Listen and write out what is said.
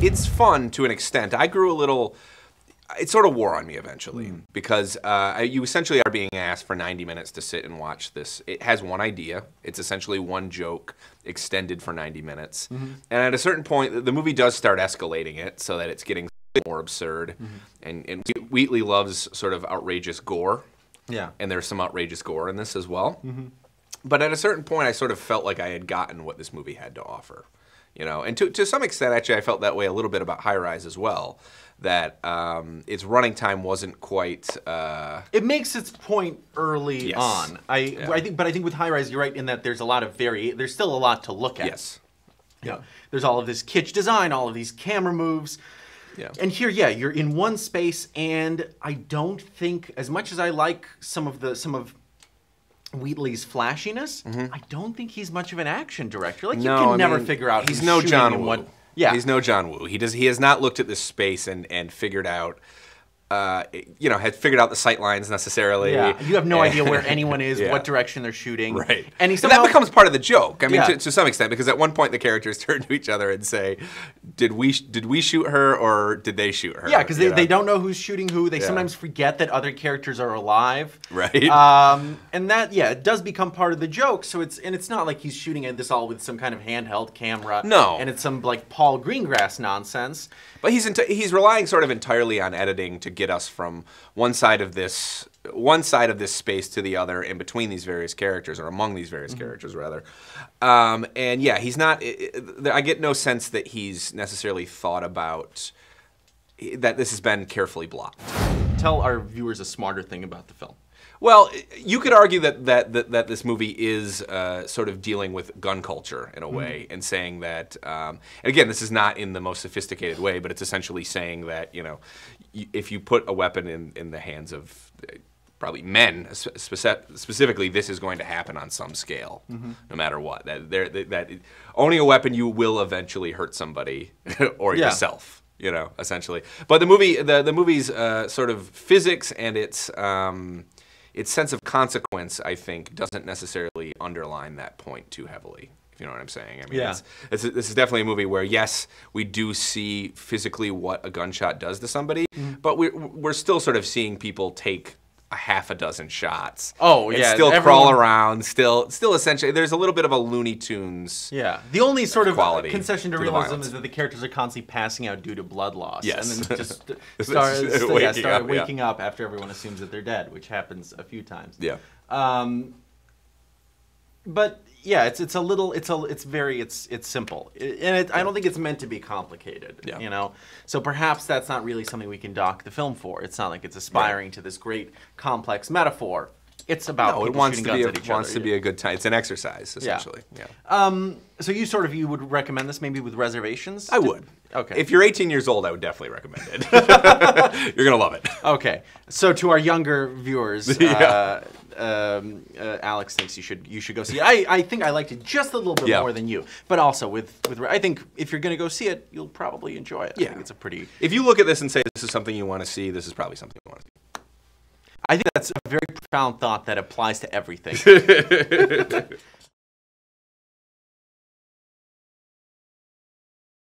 It's fun to an extent. I grew a little... It sort of wore on me eventually because you essentially are being asked for 90 minutes to sit and watch this. It has one idea. It's essentially one joke extended for 90 minutes. And at a certain point, the movie does start escalating it so that it's getting more absurd. And Wheatley loves sort of outrageous gore. Yeah. And there's some outrageous gore in this as well. But at a certain point, I sort of felt like I had gotten what this movie had to offer. You know, and to some extent, actually, I felt that way a little bit about High Rise as well. That its running time wasn't quite. It makes its point early on. I think with High Rise, you're right in that there's a lot of there's still a lot to look at. Yes. Yeah. There's all of this kitsch design, all of these camera moves. Yeah. And here, you're in one space, and I don't think, as much as I like some of Wheatley's flashiness, I don't think he's much of an action director. Like, you can never figure out. He's no John Woo. Yeah, he's no John Woo. He has not looked at this space and figured out, had figured out the sight lines necessarily. Yeah, you have no idea where anyone is, what direction they're shooting. Right, and that becomes part of the joke. I mean, to some extent, because at one point the characters turn to each other and say, "Did we shoot her or did they shoot her?" Yeah, because they don't know who's shooting who. They sometimes forget that other characters are alive. Right. And that it does become part of the joke. So it's not like he's shooting at this all with some kind of handheld camera. No, and it's some like Paul Greengrass nonsense. But he's relying sort of entirely on editing to get us from one side of this space to the other, in between these various characters, or among these various characters rather. And yeah, he's not. I get no sense that he's necessarily thought about that this has been carefully blocked. Tell our viewers a smarter thing about the film. Well, you could argue that this movie is sort of dealing with gun culture in a way, and saying that, and again, this is not in the most sophisticated way, but it's essentially saying that, if you put a weapon in the hands of probably men, specifically, this is going to happen on some scale, no matter what. That owning a weapon, you will eventually hurt somebody or yourself. Essentially. But the movie's sort of physics and its sense of consequence, I think, doesn't necessarily underline that point too heavily, if you know what I'm saying. I mean, this is definitely a movie where, yes, we do see physically what a gunshot does to somebody, but we're still sort of seeing people take a half a dozen shots. Oh, yeah. And still crawl around, still essentially, there's a little bit of a Looney Tunes. Yeah. The only sort of concession to realism is that the characters are constantly passing out due to blood loss. Yes. And then just start waking up after everyone assumes that they're dead, which happens a few times. Yeah. But yeah, it's simple, and I don't think it's meant to be complicated. Yeah. So perhaps that's not really something we can dock the film for. It's not like it's aspiring to this great complex metaphor. It's about people shooting guns at each other. It wants to be a good time. It's an exercise, essentially. Yeah. So you would recommend this maybe with reservations? I would. Okay. If you're 18 years old, I would definitely recommend it. You're gonna love it. Okay. So to our younger viewers, Alex thinks you should go see it. I think I liked it just a little bit more than you, but also I think if you're gonna go see it, you'll probably enjoy it. I think it's a pretty. If you look at this and say this is something you want to see, this is probably something you want to see. I think that's a very profound thought that applies to everything.